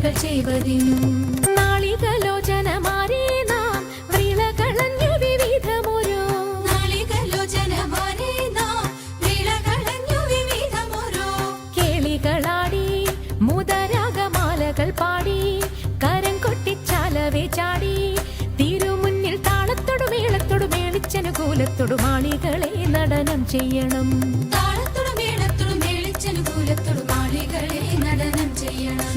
പൂജകൾ ചെയ്വതിനും നാളികലോചനമാരേ നാം വ്രീളകളഞ്ഞു വിവിധമൊരു കേളികളാടി മുദരാഗമാലകൾ പാടി കരം കൊട്ടിച്ചാലവേ ചാടി തിരുമുന്നിൽ താളത്തോടു മേളത്തോടു മേളിച്ചനുകൂലത്തോടു മാളികളെ നടനം ചെയ്യണം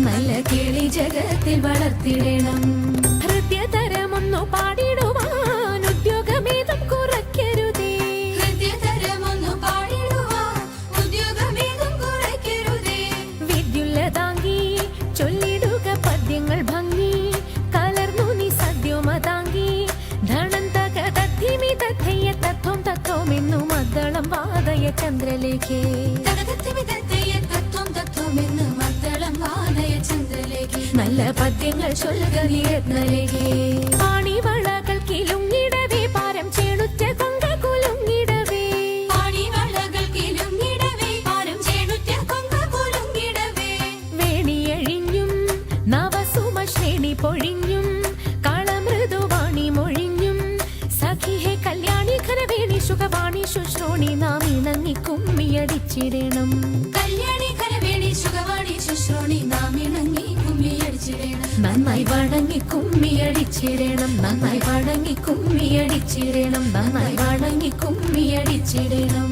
നല്ല കേളി ജഗത്തിൽ വളർത്തിടണം ഹൃദയതരമൊന്നു പാടിടുവാൻ ഉദ്യോഗമേതും കുറയ്ക്കരുതേ വിദ്യുല്ലതാങ്കി ചൊല്ലിടുക പദ്യങ്ങൾ ഭംഗി കലർന്നു നീ സദ്യമതാങ്കി ധനം തകതദ്ധിമി തഥയ്യ തത്വം തത്വമെന്നു മദ്ദളം വാദയ ചന്ദ്രലേഖേ നല്ല പദ്യങ്ങൾ ചൊല്ലുക നിരത്നലേഖേ പാണിവളകൾ കിലുങ്ങിടവേ പാരം ചേണുറ്റ കൊങ്ക കുലുങ്ങിടവേ വേണിയഴിഞ്ഞും നവസുമ ശ്രേണി പൊഴിഞ്ഞും കളമൃദുവാണി മൊഴിഞ്ഞും സഖിഹേ കല്യാണി ഖരവേണി സുഖവാണി ശുശ്രോണി നാം ഇണങ്ങി കുമ്മിയടിച്ചിടണം നന്നായി വണങ്ങി കുമ്മിയടിച്ചിടണം നന്നായി വണങ്ങി കുമ്മിയടിച്ചിടണം നന്നായി വണങ്ങി കുമ്മിയടിച്ചിടണം